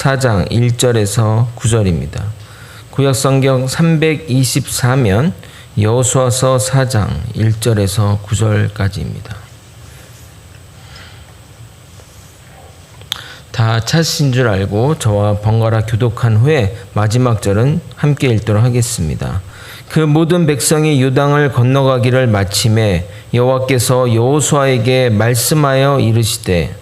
4장 1절에서 9절입니다. 구약성경 324면 여호수아서 4장 1절에서 9절까지입니다. 다 찾으신 줄 알고 저와 번갈아 교독한 후에 마지막 절은 함께 읽도록 하겠습니다. 그 모든 백성이 요단을 건너가기를 마침에 여호와께서 여호수아에게 말씀하여 이르시되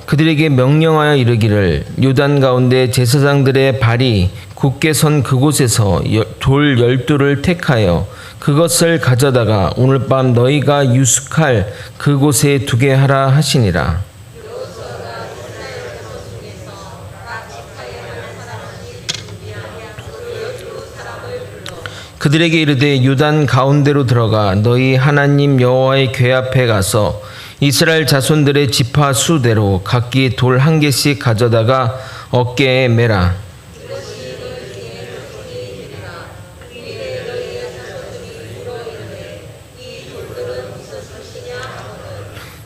그들에게 명령하여 이르기를 요단 가운데 제사장들의 발이 굳게 선 그곳에서 돌 12를 택하여 그것을 가져다가 오늘 밤 너희가 유숙할 그곳에 두게 하라 하시니라. 그들에게 이르되 요단 가운데로 들어가 너희 하나님 여호와의 궤 앞에 가서 이스라엘 자손들의 지파 수대로 각기 돌 한 개씩 가져다가 어깨에 매라.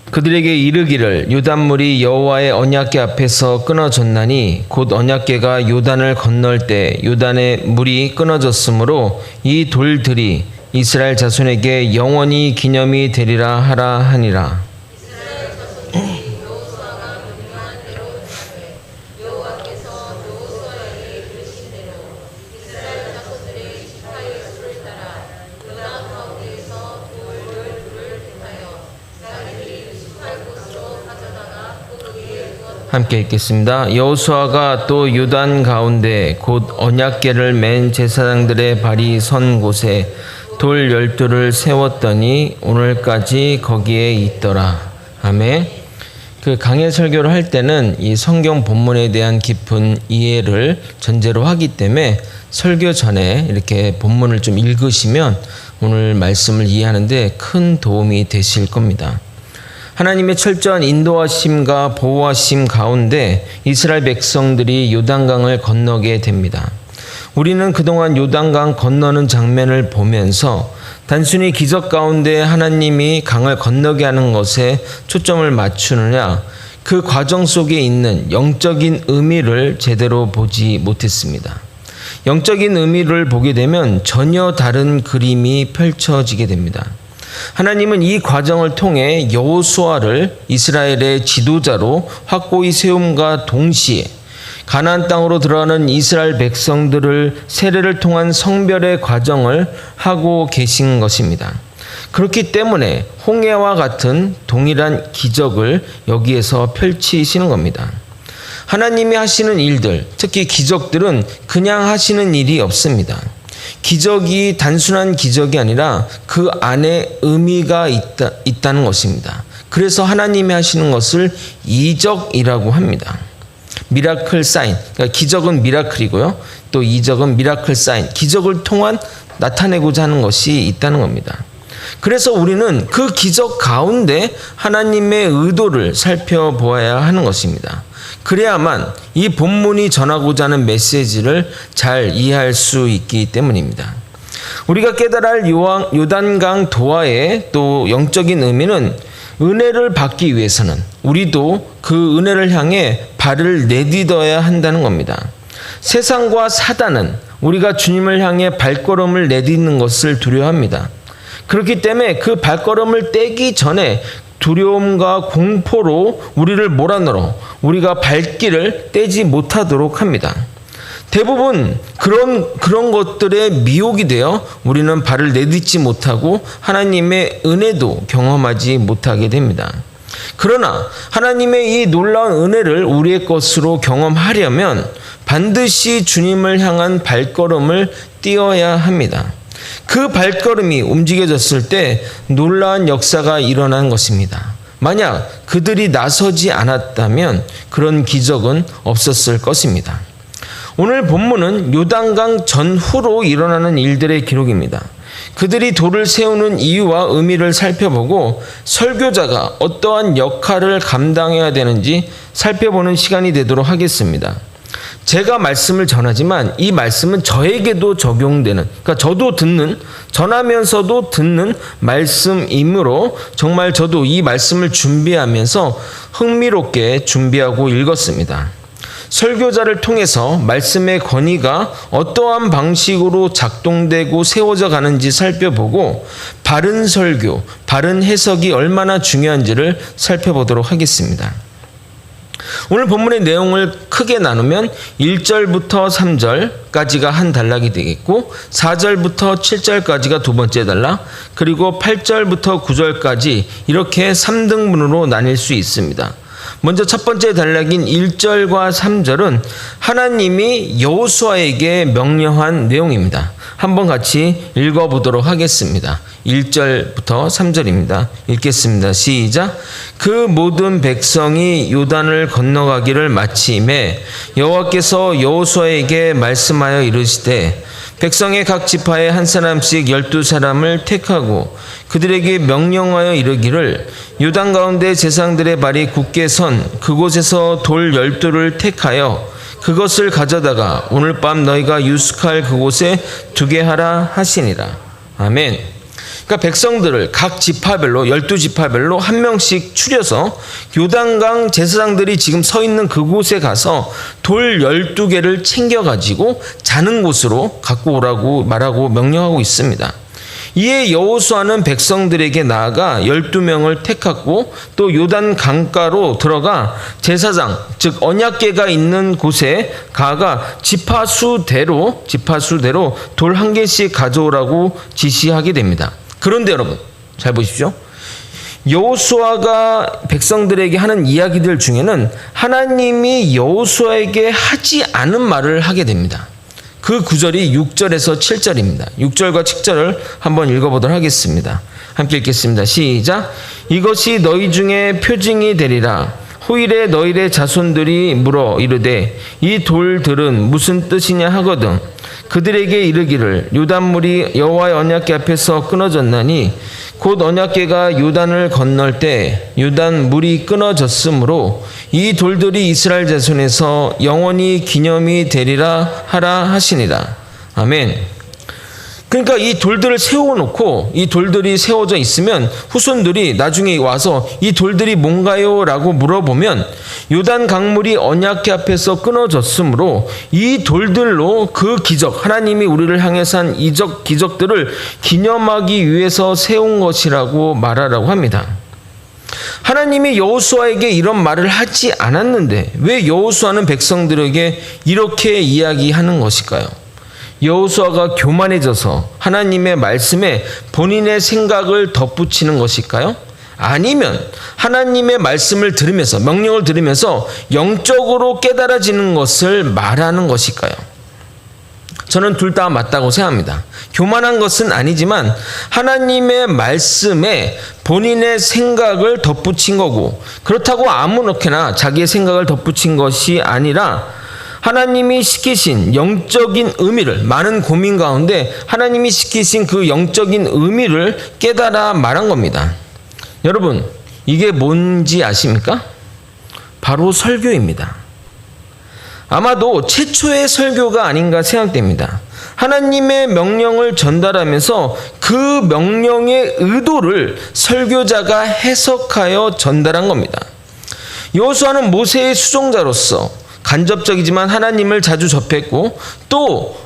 그들에게 이르기를 요단물이 여호와의 언약궤 앞에서 끊어졌나니 곧 언약궤가 요단을 건널 때 요단의 물이 끊어졌으므로 이 돌들이 이스라엘 자손에게 영원히 기념이 되리라 하라 하니라. 함께 읽겠습니다. 여호수아가 또 요단 가운데 곧 언약궤를 맨 제사장들의 발이 선 곳에 돌 12를 세웠더니 오늘까지 거기에 있더라. 아멘. 그 강해 설교를 할 때는 이 성경 본문에 대한 깊은 이해를 전제로 하기 때문에 설교 전에 이렇게 본문을 좀 읽으시면 오늘 말씀을 이해하는데 큰 도움이 되실 겁니다. 하나님의 철저한 인도하심과 보호하심 가운데 이스라엘 백성들이 요단강을 건너게 됩니다. 우리는 그동안 요단강 건너는 장면을 보면서 단순히 기적 가운데 하나님이 강을 건너게 하는 것에 초점을 맞추느냐, 그 과정 속에 있는 영적인 의미를 제대로 보지 못했습니다. 영적인 의미를 보게 되면 전혀 다른 그림이 펼쳐지게 됩니다. 하나님은 이 과정을 통해 여호수아를 이스라엘의 지도자로 확고히 세움과 동시에 가나안 땅으로 들어가는 이스라엘 백성들을 세례를 통한 성별의 과정을 하고 계신 것입니다. 그렇기 때문에 홍해와 같은 동일한 기적을 여기에서 펼치시는 겁니다. 하나님이 하시는 일들, 특히 기적들은 그냥 하시는 일이 없습니다. 기적이 단순한 기적이 아니라 그 안에 의미가 있다는 것입니다. 그래서 하나님이 하시는 것을 이적이라고 합니다. 미라클 사인, 그러니까 기적은 미라클이고요. 또 이적은 미라클 사인, 기적을 통한 나타내고자 하는 것이 있다는 겁니다. 그래서 우리는 그 기적 가운데 하나님의 의도를 살펴보아야 하는 것입니다. 그래야만 이 본문이 전하고자 하는 메시지를 잘 이해할 수 있기 때문입니다. 우리가 깨달아야 할 요단강 도하의 또 영적인 의미는 은혜를 받기 위해서는 우리도 그 은혜를 향해 발을 내딛어야 한다는 겁니다. 세상과 사단은 우리가 주님을 향해 발걸음을 내딛는 것을 두려워합니다. 그렇기 때문에 그 발걸음을 떼기 전에 두려움과 공포로 우리를 몰아넣어 우리가 발길을 떼지 못하도록 합니다. 대부분 그런 것들에 미혹이 되어 우리는 발을 내딛지 못하고 하나님의 은혜도 경험하지 못하게 됩니다. 그러나 하나님의 이 놀라운 은혜를 우리의 것으로 경험하려면 반드시 주님을 향한 발걸음을 띄어야 합니다. 그 발걸음이 움직여졌을 때 놀라운 역사가 일어난 것입니다. 만약 그들이 나서지 않았다면 그런 기적은 없었을 것입니다. 오늘 본문은 요단강 전후로 일어나는 일들의 기록입니다. 그들이 돌을 세우는 이유와 의미를 살펴보고 설교자가 어떠한 역할을 감당해야 되는지 살펴보는 시간이 되도록 하겠습니다. 제가 말씀을 전하지만 이 말씀은 저에게도 적용되는, 그러니까 저도 듣는, 전하면서도 듣는 말씀이므로 정말 저도 이 말씀을 준비하면서 흥미롭게 준비하고 읽었습니다. 설교자를 통해서 말씀의 권위가 어떠한 방식으로 작동되고 세워져 가는지 살펴보고 바른 설교, 바른 해석이 얼마나 중요한지를 살펴보도록 하겠습니다. 오늘 본문의 내용을 크게 나누면 1절부터 3절까지가 한 단락이 되겠고 4절부터 7절까지가 두 번째 단락, 그리고 8절부터 9절까지 이렇게 3등분으로 나뉠 수 있습니다. 먼저 첫 번째 단락인 1절과 3절은 하나님이 여호수아에게 명령한 내용입니다. 한번 같이 읽어보도록 하겠습니다. 1절부터 3절입니다. 읽겠습니다. 시작. 그 모든 백성이 요단을 건너가기를 마침에 여호와께서 여호수아에게 말씀하여 이르시되 백성의 각 지파에 한 사람씩 12사람을 택하고 그들에게 명령하여 이르기를 요단 가운데 제사장들의 발이 굳게 선 그곳에서 돌 12를 택하여 그것을 가져다가 오늘 밤 너희가 유숙할 그곳에 두게 하라 하시니라. 아멘. 그러니까 백성들을 각 지파별로 12지파별로 한 명씩 추려서 요단강 제사장들이 지금 서 있는 그곳에 가서 돌 12개를 챙겨가지고 자는 곳으로 갖고 오라고 말하고 명령하고 있습니다. 이에 여호수아는 백성들에게 나아가 12명을 택하고 또 요단 강가로 들어가 제사장 즉 언약궤가 있는 곳에 가가 지파수대로 돌 한 개씩 가져오라고 지시하게 됩니다. 그런데 여러분 잘 보십시오. 여호수아가 백성들에게 하는 이야기들 중에는 하나님이 여호수아에게 하지 않은 말을 하게 됩니다. 그 구절이 6절에서 7절입니다. 6절과 7절을 한번 읽어보도록 하겠습니다. 함께 읽겠습니다. 시작. 이것이 너희 중에 표징이 되리라. 후일에 너희의 자손들이 물어 이르되 이 돌들은 무슨 뜻이냐 하거든 그들에게 이르기를 요단물이 여호와의 언약궤 앞에서 끊어졌나니 곧 언약궤가 요단을 건널 때 요단 물이 끊어졌으므로 이 돌들이 이스라엘 자손에서 영원히 기념이 되리라 하라 하시니라. 아멘. 그러니까 이 돌들을 세워놓고 이 돌들이 세워져 있으면 후손들이 나중에 와서 이 돌들이 뭔가요? 라고 물어보면 요단 강물이 언약궤 앞에서 끊어졌으므로 이 돌들로 그 기적, 하나님이 우리를 향해서 한 기적들을 기념하기 위해서 세운 것이라고 말하라고 합니다. 하나님이 여호수아에게 이런 말을 하지 않았는데 왜 여호수아는 백성들에게 이렇게 이야기하는 것일까요? 여호수아가 교만해져서 하나님의 말씀에 본인의 생각을 덧붙이는 것일까요? 아니면 하나님의 말씀을 들으면서 명령을 들으면서 영적으로 깨달아지는 것을 말하는 것일까요? 저는 둘 다 맞다고 생각합니다. 교만한 것은 아니지만 하나님의 말씀에 본인의 생각을 덧붙인 거고 그렇다고 아무렇게나 자기의 생각을 덧붙인 것이 아니라 하나님이 시키신 영적인 의미를 많은 고민 가운데 하나님이 시키신 그 영적인 의미를 깨달아 말한 겁니다. 여러분 이게 뭔지 아십니까? 바로 설교입니다. 아마도 최초의 설교가 아닌가 생각됩니다. 하나님의 명령을 전달하면서 그 명령의 의도를 설교자가 해석하여 전달한 겁니다. 여호수아는 모세의 수종자로서 간접적이지만 하나님을 자주 접했고 또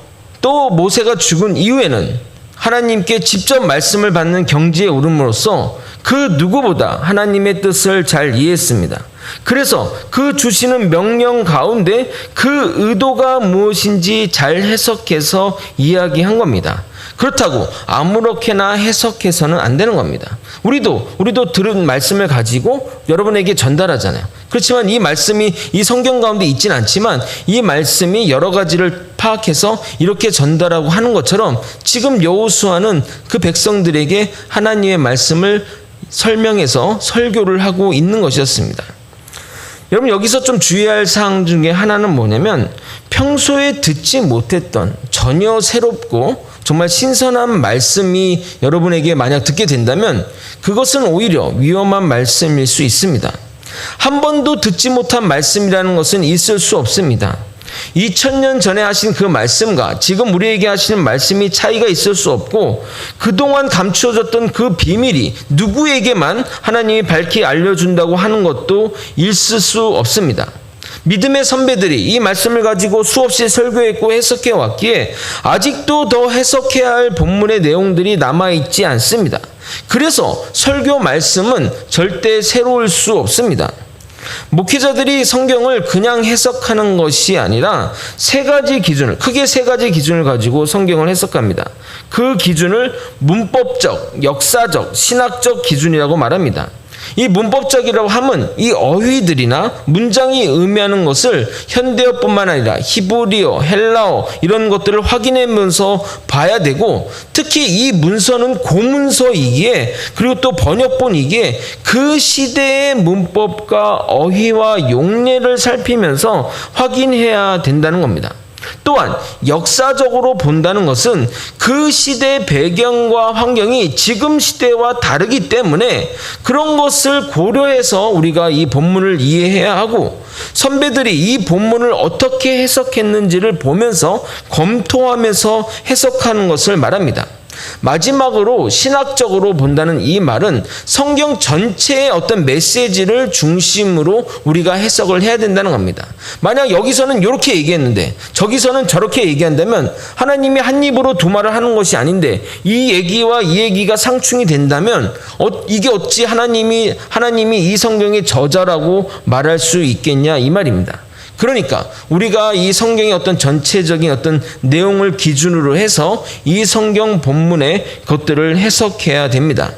모세가 죽은 이후에는 하나님께 직접 말씀을 받는 경지에 오름으로써 그 누구보다 하나님의 뜻을 잘 이해했습니다. 그래서 그 주시는 명령 가운데 그 의도가 무엇인지 잘 해석해서 이야기한 겁니다. 그렇다고 아무렇게나 해석해서는 안 되는 겁니다. 우리도 들은 말씀을 가지고 여러분에게 전달하잖아요. 그렇지만 이 말씀이 이 성경 가운데 있진 않지만 이 말씀이 여러 가지를 파악해서 이렇게 전달하고 하는 것처럼 지금 여호수아는 그 백성들에게 하나님의 말씀을 설명해서 설교를 하고 있는 것이었습니다. 여러분 여기서 좀 주의할 사항 중에 하나는 뭐냐면 평소에 듣지 못했던 전혀 새롭고 정말 신선한 말씀이 여러분에게 만약 듣게 된다면 그것은 오히려 위험한 말씀일 수 있습니다. 한 번도 듣지 못한 말씀이라는 것은 있을 수 없습니다. 2000년 전에 하신 그 말씀과 지금 우리에게 하시는 말씀이 차이가 있을 수 없고 그동안 감추어졌던 그 비밀이 누구에게만 하나님이 밝히 알려준다고 하는 것도 있을 수 없습니다. 믿음의 선배들이 이 말씀을 가지고 수없이 설교했고 해석해 왔기에 아직도 더 해석해야 할 본문의 내용들이 남아있지 않습니다. 그래서 설교 말씀은 절대 새로울 수 없습니다. 목회자들이 성경을 그냥 해석하는 것이 아니라 크게 세 가지 기준을 가지고 성경을 해석합니다. 그 기준을 문법적, 역사적, 신학적 기준이라고 말합니다. 이 문법적이라고 하면 이 어휘들이나 문장이 의미하는 것을 현대어뿐만 아니라 히브리어, 헬라어 이런 것들을 확인하면서 봐야 되고, 특히 이 문서는 고문서이기에 그리고 또 번역본이기에 그 시대의 문법과 어휘와 용례를 살피면서 확인해야 된다는 겁니다. 또한 역사적으로 본다는 것은 그 시대의 배경과 환경이 지금 시대와 다르기 때문에 그런 것을 고려해서 우리가 이 본문을 이해해야 하고, 선배들이 이 본문을 어떻게 해석했는지를 보면서 검토하면서 해석하는 것을 말합니다. 마지막으로 신학적으로 본다는 이 말은 성경 전체의 어떤 메시지를 중심으로 우리가 해석을 해야 된다는 겁니다. 만약 여기서는 이렇게 얘기했는데 저기서는 저렇게 얘기한다면 하나님이 한 입으로 두 말을 하는 것이 아닌데 이 얘기와 이 얘기가 상충이 된다면 이게 어찌 하나님이 이 성경의 저자라고 말할 수 있겠냐 이 말입니다. 그러니까 우리가 이 성경의 어떤 전체적인 어떤 내용을 기준으로 해서 이 성경 본문의 것들을 해석해야 됩니다.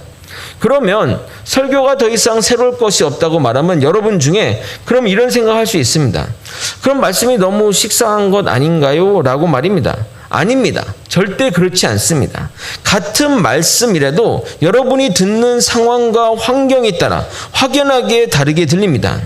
그러면 설교가 더 이상 새로울 것이 없다고 말하면 여러분 중에 그럼 이런 생각할 수 있습니다. 그럼 말씀이 너무 식상한 것 아닌가요? 라고 말입니다. 아닙니다. 절대 그렇지 않습니다. 같은 말씀이라도 여러분이 듣는 상황과 환경에 따라 확연하게 다르게 들립니다.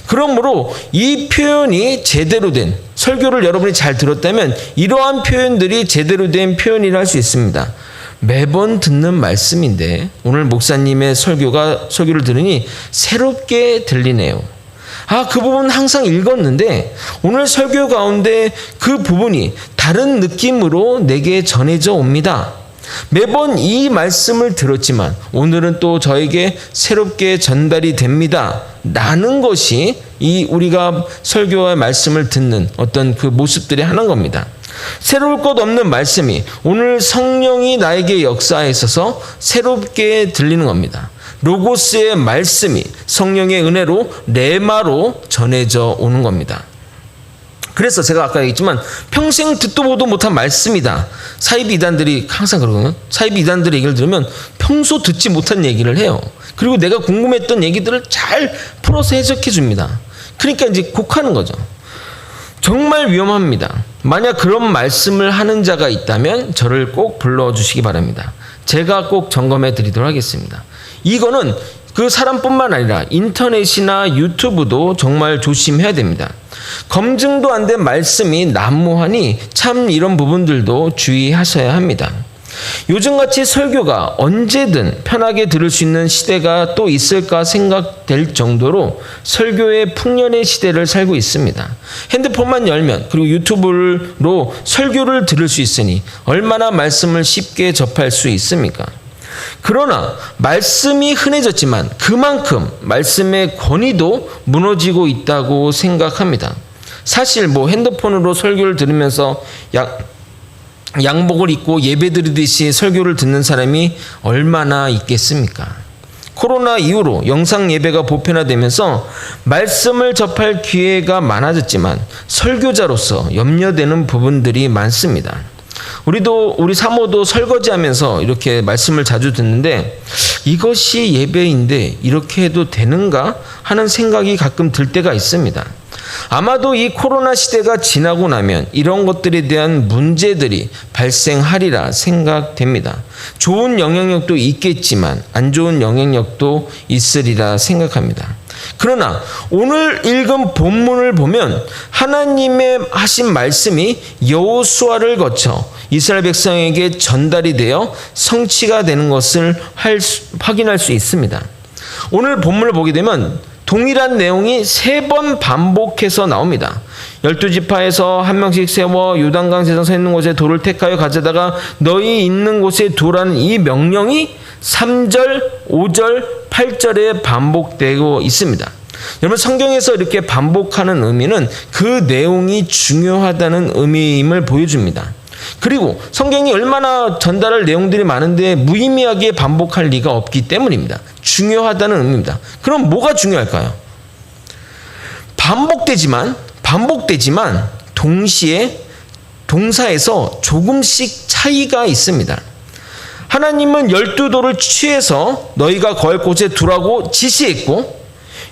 그러므로 이 표현이 제대로 된 설교를 여러분이 잘 들었다면 이러한 표현들이 제대로 된 표현이라 할 수 있습니다. 매번 듣는 말씀인데 오늘 목사님의 설교를 들으니 새롭게 들리네요. 그 부분 항상 읽었는데 오늘 설교 가운데 그 부분이 다른 느낌으로 내게 전해져 옵니다. 매번 이 말씀을 들었지만 오늘은 또 저에게 새롭게 전달이 됩니다. 라는 것이 이 우리가 설교와 말씀을 듣는 어떤 그 모습들이 하나인 겁니다. 새로울 것 없는 말씀이 오늘 성령이 나에게 역사에 있어서 새롭게 들리는 겁니다. 로고스의 말씀이 성령의 은혜로 레마로 전해져 오는 겁니다. 그래서 제가 아까 얘기했지만 평생 듣도 보도 못한 말씀이다. 사이비 이단들이 항상 그러거든요. 사이비 이단들의 얘기를 들으면 평소 듣지 못한 얘기를 해요. 그리고 내가 궁금했던 얘기들을 잘 풀어서 해석해 줍니다. 그러니까 이제 곡하는 거죠. 정말 위험합니다. 만약 그런 말씀을 하는 자가 있다면 저를 꼭 불러주시기 바랍니다. 제가 꼭 점검해 드리도록 하겠습니다. 이거는 그 사람뿐만 아니라 인터넷이나 유튜브도 정말 조심해야 됩니다. 검증도 안 된 말씀이 난무하니 참 이런 부분들도 주의하셔야 합니다. 요즘같이 설교가 언제든 편하게 들을 수 있는 시대가 또 있을까 생각될 정도로 설교의 풍년의 시대를 살고 있습니다. 핸드폰만 열면 그리고 유튜브로 설교를 들을 수 있으니 얼마나 말씀을 쉽게 접할 수 있습니까? 그러나 말씀이 흔해졌지만 그만큼 말씀의 권위도 무너지고 있다고 생각합니다. 사실 핸드폰으로 설교를 들으면서 양복을 입고 예배드리듯이 설교를 듣는 사람이 얼마나 있겠습니까? 코로나 이후로 영상 예배가 보편화되면서 말씀을 접할 기회가 많아졌지만 설교자로서 염려되는 부분들이 많습니다. 우리 사모도 설거지하면서 이렇게 말씀을 자주 듣는데 이것이 예배인데 이렇게 해도 되는가 하는 생각이 가끔 들 때가 있습니다. 아마도 이 코로나 시대가 지나고 나면 이런 것들에 대한 문제들이 발생하리라 생각됩니다. 좋은 영향력도 있겠지만 안 좋은 영향력도 있으리라 생각합니다. 그러나 오늘 읽은 본문을 보면 하나님의 하신 말씀이 여호수아를 거쳐 이스라엘 백성에게 전달이 되어 성취가 되는 것을 확인할 수 있습니다. 오늘 본문을 보게 되면 동일한 내용이 3번 반복해서 나옵니다. 12지파에서 한 명씩 세워 요단강 세상 서 있는 곳에 돌을 택하여 가져다가 너희 있는 곳에 두라는 이 명령이 3절, 5절, 8절에 반복되고 있습니다. 여러분, 성경에서 이렇게 반복하는 의미는 그 내용이 중요하다는 의미임을 보여줍니다. 그리고 성경이 얼마나 전달할 내용들이 많은데 무의미하게 반복할 리가 없기 때문입니다. 중요하다는 의미입니다. 그럼 뭐가 중요할까요? 반복되지만 동시에 동사에서 조금씩 차이가 있습니다. 하나님은 12돌을 취해서 너희가 거할 곳에 두라고 지시했고,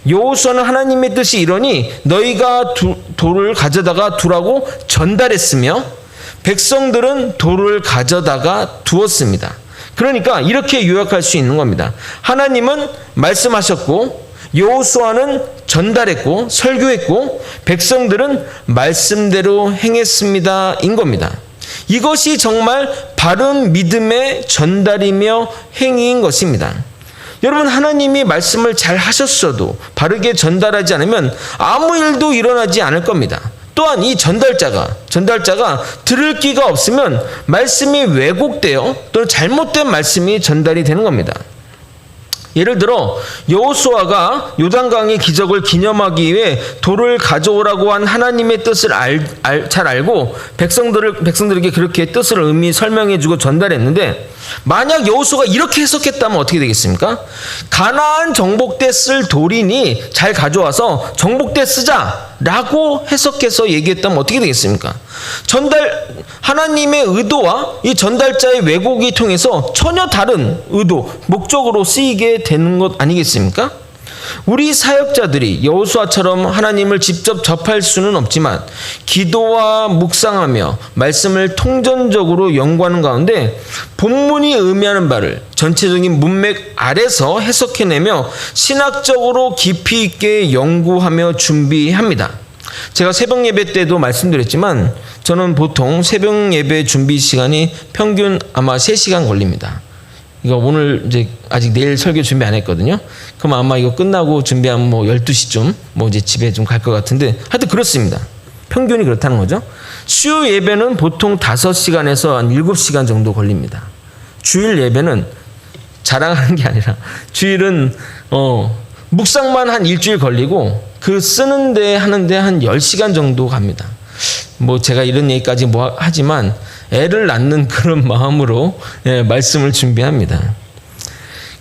여호수아는 하나님의 뜻이 이러니 너희가 돌을 가져다가 두라고 전달했으며, 백성들은 돌을 가져다가 두었습니다. 그러니까 이렇게 요약할 수 있는 겁니다. 하나님은 말씀하셨고, 여호수아는 전달했고 설교했고, 백성들은 말씀대로 행했습니다 인 겁니다. 이것이 정말 바른 믿음의 전달이며 행위인 것입니다. 여러분, 하나님이 말씀을 잘 하셨어도 바르게 전달하지 않으면 아무 일도 일어나지 않을 겁니다. 또한 이 전달자가 들을 귀가 없으면 말씀이 왜곡되어 또는 잘못된 말씀이 전달이 되는 겁니다. 예를 들어 여호수아가 요단강의 기적을 기념하기 위해 돌을 가져오라고 한 하나님의 뜻을 잘 알고 백성들에게 그렇게 뜻을 의미 설명해주고 전달했는데, 만약 여호수아가 이렇게 해석했다면 어떻게 되겠습니까? 가나안 정복 때 쓸 돌이니 잘 가져와서 정복 때 쓰자라고 해석해서 얘기했다면 어떻게 되겠습니까? 하나님의 의도와 이 전달자의 왜곡이 통해서 전혀 다른 의도, 목적으로 쓰이게 되는 것 아니겠습니까? 우리 사역자들이 여호수아처럼 하나님을 직접 접할 수는 없지만 기도와 묵상하며 말씀을 통전적으로 연구하는 가운데 본문이 의미하는 바를 전체적인 문맥 아래서 해석해내며 신학적으로 깊이 있게 연구하며 준비합니다. 제가 새벽 예배 때도 말씀드렸지만 저는 보통 새벽 예배 준비 시간이 평균 아마 3시간 걸립니다. 이거 오늘 이제 아직 내일 설교 준비 안 했거든요. 그럼 아마 이거 끝나고 준비하면 뭐 12시쯤 뭐 이제 집에 좀 갈 것 같은데, 하여튼 그렇습니다. 평균이 그렇다는 거죠. 수요 예배는 보통 5시간에서 한 7시간 정도 걸립니다. 주일 예배는 자랑하는 게 아니라 주일은 묵상만 한 일주일 걸리고 그 쓰는데 하는데 한 10시간 정도 갑니다. 뭐 제가 이런 얘기까지 뭐 하지만 애를 낳는 그런 마음으로 말씀을 준비합니다.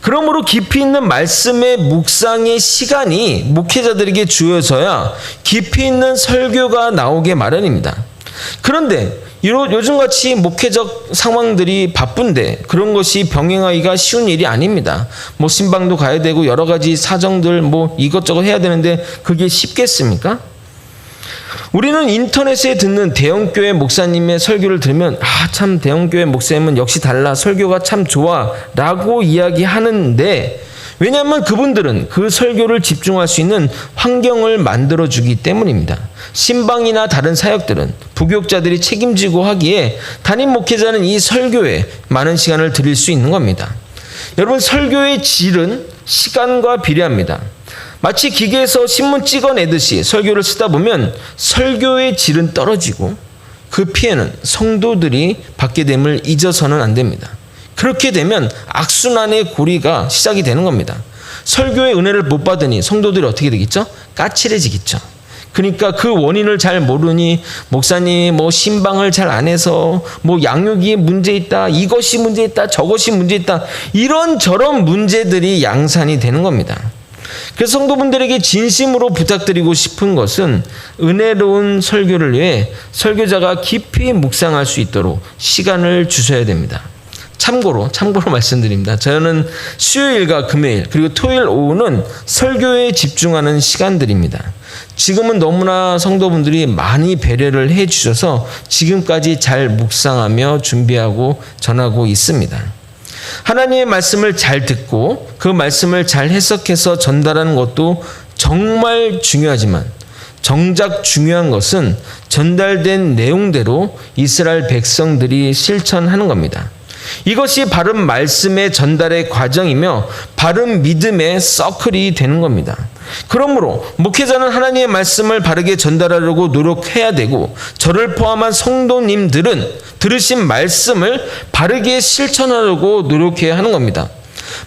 그러므로 깊이 있는 말씀의 묵상의 시간이 목회자들에게 주어져야 깊이 있는 설교가 나오게 마련입니다. 그런데 요즘같이 목회적 상황들이 바쁜데 그런 것이 병행하기가 쉬운 일이 아닙니다. 뭐 신방도 가야 되고 여러 가지 사정들 뭐 이것저것 해야 되는데 그게 쉽겠습니까? 우리는 인터넷에 듣는 대형교회 목사님의 설교를 들으면 참 대형교회 목사님은 역시 달라, 설교가 참 좋아 라고 이야기하는데, 왜냐하면 그분들은 그 설교를 집중할 수 있는 환경을 만들어주기 때문입니다. 신방이나 다른 사역들은 부교육자들이 책임지고 하기에 담임 목회자는 이 설교에 많은 시간을 드릴 수 있는 겁니다. 여러분, 설교의 질은 시간과 비례합니다. 마치 기계에서 신문 찍어내듯이 설교를 쓰다 보면 설교의 질은 떨어지고 그 피해는 성도들이 받게 됨을 잊어서는 안 됩니다. 그렇게 되면 악순환의 고리가 시작이 되는 겁니다. 설교의 은혜를 못 받으니 성도들이 어떻게 되겠죠? 까칠해지겠죠. 그러니까 그 원인을 잘 모르니 목사님이 뭐 신방을 잘 안 해서 뭐 양육이 문제 있다, 이것이 문제 있다, 저것이 문제 있다, 이런저런 문제들이 양산이 되는 겁니다. 그래서 성도분들에게 진심으로 부탁드리고 싶은 것은 은혜로운 설교를 위해 설교자가 깊이 묵상할 수 있도록 시간을 주셔야 됩니다. 참고로 말씀드립니다. 저는 수요일과 금요일 그리고 토요일 오후는 설교에 집중하는 시간들입니다. 지금은 너무나 성도분들이 많이 배려를 해 주셔서 지금까지 잘 묵상하며 준비하고 전하고 있습니다. 하나님의 말씀을 잘 듣고 그 말씀을 잘 해석해서 전달하는 것도 정말 중요하지만 정작 중요한 것은 전달된 내용대로 이스라엘 백성들이 실천하는 겁니다. 이것이 바른 말씀의 전달의 과정이며 바른 믿음의 서클이 되는 겁니다. 그러므로 목회자는 하나님의 말씀을 바르게 전달하려고 노력해야 되고, 저를 포함한 성도님들은 들으신 말씀을 바르게 실천하려고 노력해야 하는 겁니다.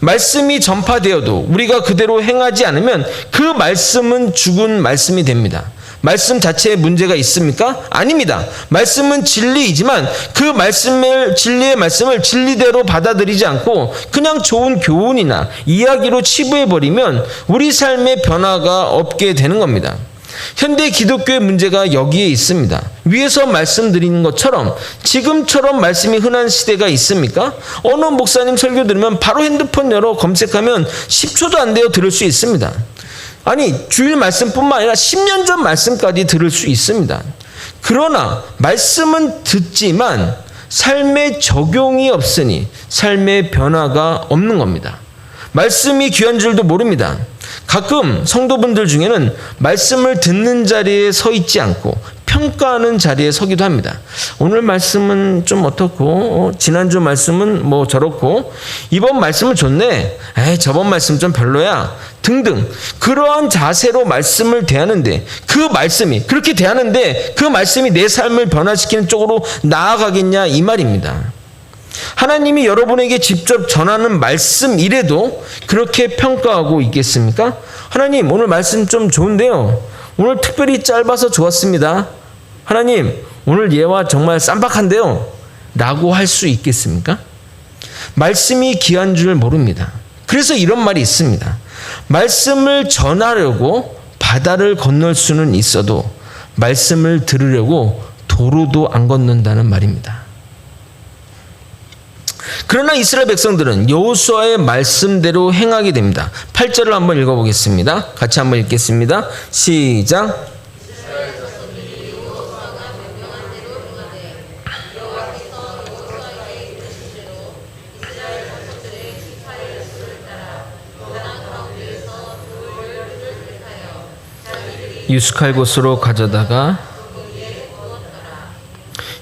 말씀이 전파되어도 우리가 그대로 행하지 않으면 그 말씀은 죽은 말씀이 됩니다. 말씀 자체에 문제가 있습니까? 아닙니다. 말씀은 진리이지만 그 진리의 말씀을 진리대로 받아들이지 않고 그냥 좋은 교훈이나 이야기로 치부해버리면 우리 삶의 변화가 없게 되는 겁니다. 현대 기독교의 문제가 여기에 있습니다. 위에서 말씀드린 것처럼 지금처럼 말씀이 흔한 시대가 있습니까? 어느 목사님 설교 들으면 바로 핸드폰 열어 검색하면 10초도 안 돼요 들을 수 있습니다. 아니, 주일 말씀뿐만 아니라 10년 전 말씀까지 들을 수 있습니다. 그러나 말씀은 듣지만 삶에 적용이 없으니 삶의 변화가 없는 겁니다. 말씀이 귀한 줄도 모릅니다. 가끔 성도분들 중에는 말씀을 듣는 자리에 서 있지 않고 평가하는 자리에 서기도 합니다. 오늘 말씀은 좀 어떻고, 지난주 말씀은 뭐 저렇고, 이번 말씀은 좋네, 저번 말씀 좀 별로야 등등, 그러한 자세로 말씀을 대하는데 그렇게 대하는데 그 말씀이 내 삶을 변화시키는 쪽으로 나아가겠냐 이 말입니다. 하나님이 여러분에게 직접 전하는 말씀이래도 그렇게 평가하고 있겠습니까? 하나님, 오늘 말씀 좀 좋은데요, 오늘 특별히 짧아서 좋았습니다. 하나님, 오늘 예화 정말 쌈박한데요 라고 할 수 있겠습니까? 말씀이 귀한 줄 모릅니다. 그래서 이런 말이 있습니다. 말씀을 전하려고 바다를 건널 수는 있어도 말씀을 들으려고 도로도 안 건넌다는 말입니다. 그러나 이스라엘 백성들은 여호수아의 말씀대로 행하게 됩니다. 8절을 한번 읽어보겠습니다. 같이 한번 읽겠습니다. 시작. 유숙할 곳으로 가져다가,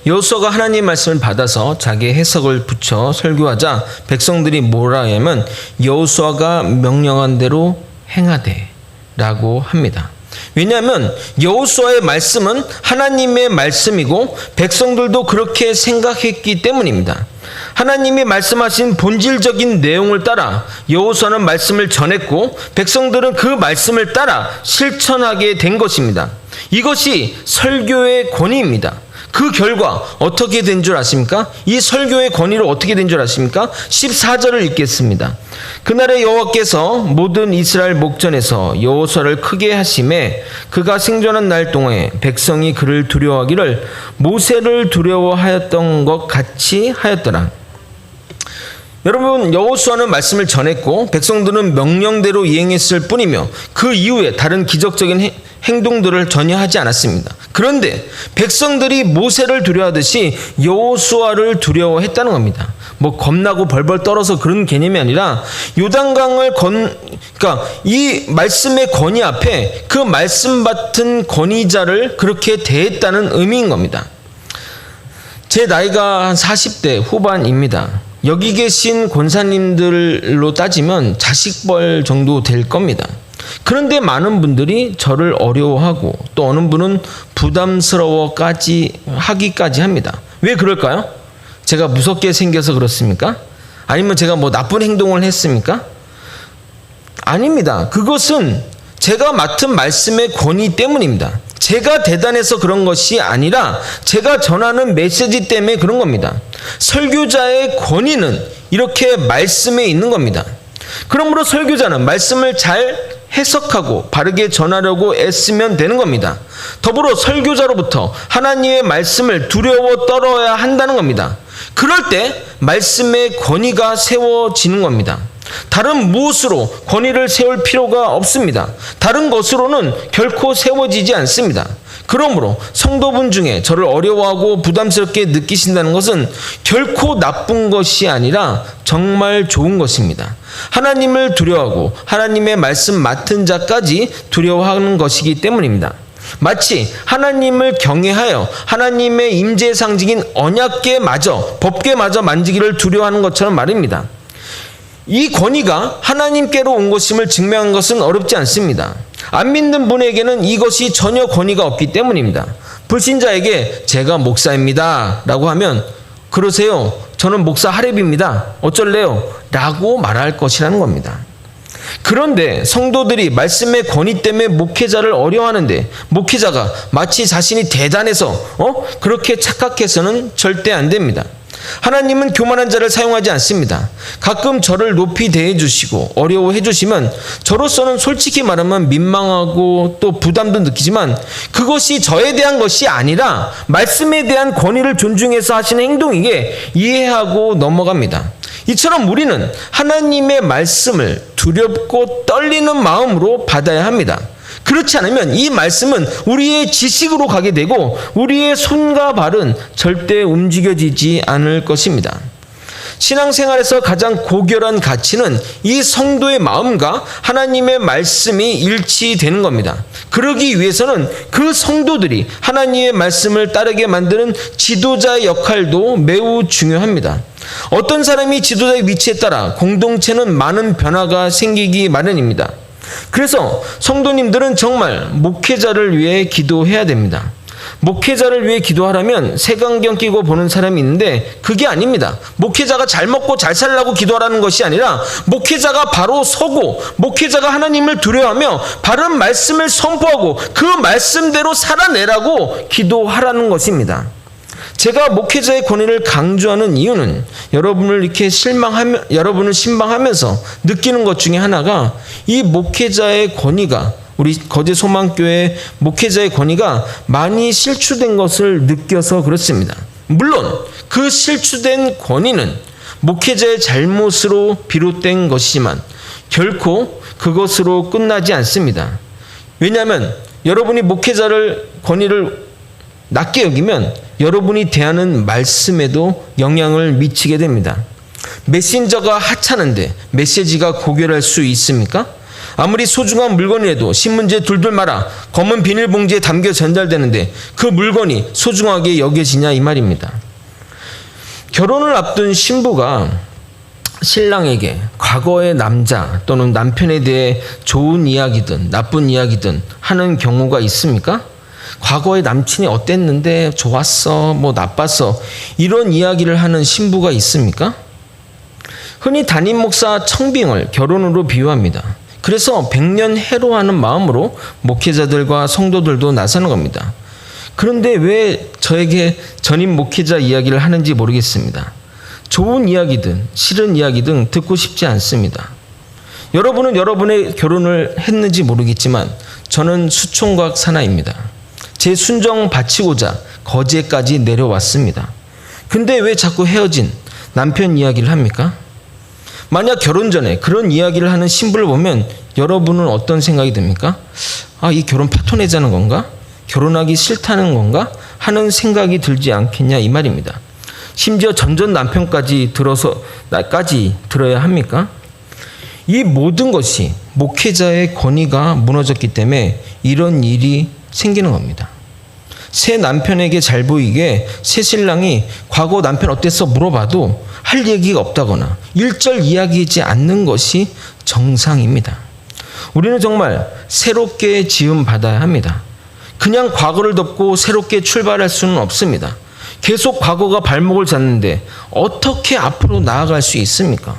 여호수아가 하나님의 말씀을 받아서 자기의 해석을 붙여 설교하자 백성들이 뭐라 하냐면 여호수아가 명령한 대로 행하되 라고 합니다. 왜냐하면 여호수아의 말씀은 하나님의 말씀이고 백성들도 그렇게 생각했기 때문입니다. 하나님이 말씀하신 본질적인 내용을 따라 여호수아는 말씀을 전했고 백성들은 그 말씀을 따라 실천하게 된 것입니다. 이것이 설교의 권위입니다. 그 결과 어떻게 된 줄 아십니까? 이 설교의 권위로 어떻게 된 줄 아십니까? 14절을 읽겠습니다. 그날에 여호와께서 모든 이스라엘 목전에서 여호수아를 크게 하심에 그가 생존한 날 동안에 백성이 그를 두려워하기를 모세를 두려워하였던 것 같이 하였더라. 여러분, 여호수아는 말씀을 전했고 백성들은 명령대로 이행했을 뿐이며 그 이후에 다른 기적적인 행동들을 전혀 하지 않았습니다. 그런데 백성들이 모세를 두려워하듯이 여호수아를 두려워했다는 겁니다. 뭐 겁나고 벌벌 떨어서 그런 개념이 아니라 요단강을 그러니까 이 말씀의 권위 앞에 그 말씀 같은 권위자를 그렇게 대했다는 의미인 겁니다. 제 나이가 한 40대 후반입니다. 여기 계신 권사님들로 따지면 자식벌 정도 될 겁니다. 그런데 많은 분들이 저를 어려워하고 또 어느 분은 부담스러워까지 하기까지 합니다. 왜 그럴까요? 제가 무섭게 생겨서 그렇습니까? 아니면 제가 뭐 나쁜 행동을 했습니까? 아닙니다. 그것은 제가 맡은 말씀의 권위 때문입니다. 제가 대단해서 그런 것이 아니라 제가 전하는 메시지 때문에 그런 겁니다. 설교자의 권위는 이렇게 말씀에 있는 겁니다. 그러므로 설교자는 말씀을 잘 해석하고 바르게 전하려고 애쓰면 되는 겁니다. 더불어 설교자로부터 하나님의 말씀을 두려워 떨어야 한다는 겁니다. 그럴 때 말씀의 권위가 세워지는 겁니다. 다른 무엇으로 권위를 세울 필요가 없습니다. 다른 것으로는 결코 세워지지 않습니다. 그러므로 성도분 중에 저를 어려워하고 부담스럽게 느끼신다는 것은 결코 나쁜 것이 아니라 정말 좋은 것입니다. 하나님을 두려워하고 하나님의 말씀 맡은 자까지 두려워하는 것이기 때문입니다. 마치 하나님을 경외하여 하나님의 임재 상징인 언약궤마저, 법궤마저 만지기를 두려워하는 것처럼 말입니다. 이 권위가 하나님께로 온 것임을 증명한 것은 어렵지 않습니다. 안 믿는 분에게는 이것이 전혀 권위가 없기 때문입니다. 불신자에게 제가 목사입니다 라고 하면 그러세요. 저는 목사 하렙입니다. 어쩔래요? 라고 말할 것이라는 겁니다. 그런데 성도들이 말씀의 권위 때문에 목회자를 어려워하는데 목회자가 마치 자신이 대단해서 그렇게 착각해서는 절대 안 됩니다. 하나님은 교만한 자를 사용하지 않습니다. 가끔 저를 높이 대해 주시고 어려워해 주시면 저로서는 솔직히 말하면 민망하고 또 부담도 느끼지만 그것이 저에 대한 것이 아니라 말씀에 대한 권위를 존중해서 하시는 행동이기에 이해하고 넘어갑니다. 이처럼 우리는 하나님의 말씀을 두렵고 떨리는 마음으로 받아야 합니다. 그렇지 않으면 이 말씀은 우리의 지식으로 가게 되고 우리의 손과 발은 절대 움직여지지 않을 것입니다. 신앙생활에서 가장 고결한 가치는 이 성도의 마음과 하나님의 말씀이 일치되는 겁니다. 그러기 위해서는 그 성도들이 하나님의 말씀을 따르게 만드는 지도자의 역할도 매우 중요합니다. 어떤 사람이 지도자의 위치에 따라 공동체는 많은 변화가 생기기 마련입니다. 그래서 성도님들은 정말 목회자를 위해 기도해야 됩니다. 목회자를 위해 기도하라면 색안경 끼고 보는 사람이 있는데 그게 아닙니다. 목회자가 잘 먹고 잘 살라고 기도하라는 것이 아니라 목회자가 바로 서고 목회자가 하나님을 두려워하며 바른 말씀을 선포하고 그 말씀대로 살아내라고 기도하라는 것입니다. 제가 목회자의 권위를 강조하는 이유는 여러분을 신방하면서 느끼는 것 중에 하나가 이 목회자의 권위가 우리 거제 소망교회 목회자의 권위가 많이 실추된 것을 느껴서 그렇습니다. 물론 그 실추된 권위는 목회자의 잘못으로 비롯된 것이지만 결코 그것으로 끝나지 않습니다. 왜냐하면 여러분이 목회자를 권위를 낮게 여기면 여러분이 대하는 말씀에도 영향을 미치게 됩니다. 메신저가 하찮은데 메시지가 고결할 수 있습니까? 아무리 소중한 물건이라도 신문지에 둘둘 말아 검은 비닐봉지에 담겨 전달되는데 그 물건이 소중하게 여겨지냐 이 말입니다. 결혼을 앞둔 신부가 신랑에게 과거의 남자 또는 남편에 대해 좋은 이야기든 나쁜 이야기든 하는 경우가 있습니까? 과거의 남친이 어땠는데 좋았어, 뭐 나빴어 이런 이야기를 하는 신부가 있습니까? 흔히 담임 목사 청빙을 결혼으로 비유합니다. 그래서 백년 해로하는 마음으로 목회자들과 성도들도 나서는 겁니다. 그런데 왜 저에게 전임 목회자 이야기를 하는지 모르겠습니다. 좋은 이야기든 싫은 이야기든 듣고 싶지 않습니다. 여러분은 여러분의 결혼을 했는지 모르겠지만 저는 수총각 사나입니다. 제 순정 바치고자 거제까지 내려왔습니다. 근데 왜 자꾸 헤어진 남편 이야기를 합니까? 만약 결혼 전에 그런 이야기를 하는 신부를 보면 여러분은 어떤 생각이 듭니까? 이 결혼 파토내자는 건가? 결혼하기 싫다는 건가? 하는 생각이 들지 않겠냐 이 말입니다. 심지어 전전 남편까지 들어야 합니까? 이 모든 것이 목회자의 권위가 무너졌기 때문에 이런 일이 생기는 겁니다. 새 남편에게 잘 보이게 새 신랑이 과거 남편 어땠어 물어봐도 할 얘기가 없다거나 일절 이야기하지 않는 것이 정상입니다. 우리는 정말 새롭게 지음 받아야 합니다. 그냥 과거를 덮고 새롭게 출발할 수는 없습니다. 계속 과거가 발목을 잡는데 어떻게 앞으로 나아갈 수 있습니까?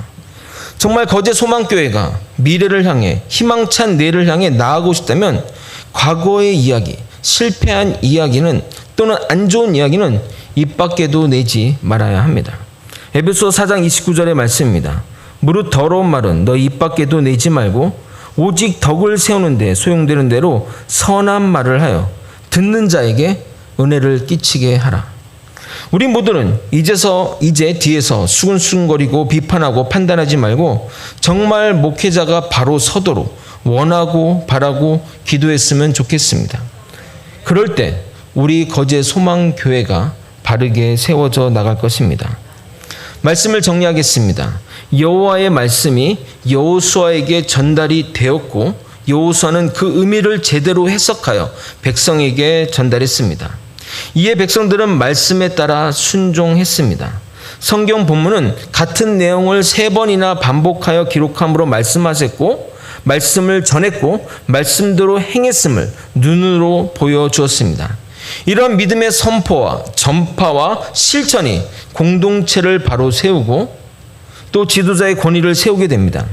정말 거제 소망교회가 미래를 향해 희망찬 내일을 향해 나아가고 싶다면 과거의 이야기, 실패한 이야기는 또는 안 좋은 이야기는 입 밖에도 내지 말아야 합니다. 에베소 4장 29절의 말씀입니다. 무릇 더러운 말은 너 입 밖에도 내지 말고 오직 덕을 세우는 데 소용되는 대로 선한 말을 하여 듣는 자에게 은혜를 끼치게 하라. 우리 모두는 이제 뒤에서 수근수근거리고 비판하고 판단하지 말고 정말 목회자가 바로 서도록 원하고 바라고 기도했으면 좋겠습니다. 그럴 때 우리 거제 소망교회가 바르게 세워져 나갈 것입니다. 말씀을 정리하겠습니다. 여호와의 말씀이 여호수아에게 전달이 되었고 여호수아는 그 의미를 제대로 해석하여 백성에게 전달했습니다. 이에 백성들은 말씀에 따라 순종했습니다. 성경 본문은 같은 내용을 3번이나 반복하여 기록함으로 말씀하셨고, 말씀을 전했고, 말씀대로 행했음을 눈으로 보여주었습니다. 이런 믿음의 선포와 전파와 실천이 공동체를 바로 세우고 또 지도자의 권위를 세우게 됩니다.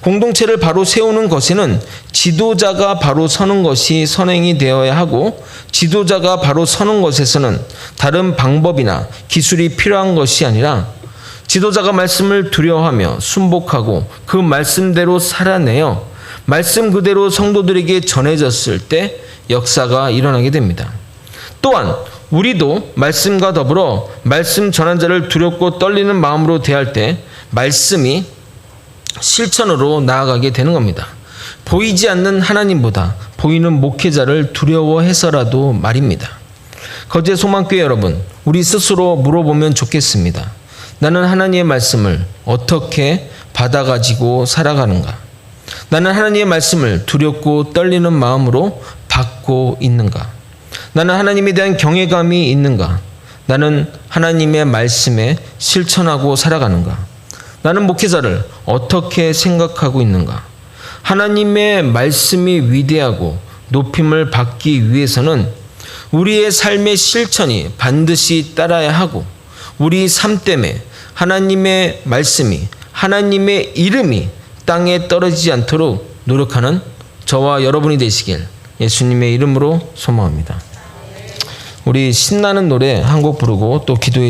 공동체를 바로 세우는 것에는 지도자가 바로 서는 것이 선행이 되어야 하고, 지도자가 바로 서는 것에서는 다른 방법이나 기술이 필요한 것이 아니라 지도자가 말씀을 두려워하며 순복하고 그 말씀대로 살아내어 말씀 그대로 성도들에게 전해졌을 때 역사가 일어나게 됩니다. 또한 우리도 말씀과 더불어 말씀 전한 자를 두렵고 떨리는 마음으로 대할 때 말씀이 실천으로 나아가게 되는 겁니다. 보이지 않는 하나님보다 보이는 목회자를 두려워해서라도 말입니다. 거제 소망교회 여러분, 우리 스스로 물어보면 좋겠습니다. 나는 하나님의 말씀을 어떻게 받아가지고 살아가는가? 나는 하나님의 말씀을 두렵고 떨리는 마음으로 받고 있는가? 나는 하나님에 대한 경외감이 있는가? 나는 하나님의 말씀에 실천하고 살아가는가? 나는 목회자를 어떻게 생각하고 있는가? 하나님의 말씀이 위대하고 높임을 받기 위해서는 우리의 삶의 실천이 반드시 따라야 하고, 우리 삶 때문에 하나님의 말씀이, 하나님의 이름이 땅에 떨어지지 않도록 노력하는 저와 여러분이 되시길 예수님의 이름으로 소망합니다. 우리 신나는 노래 한 곡 부르고 또 기도의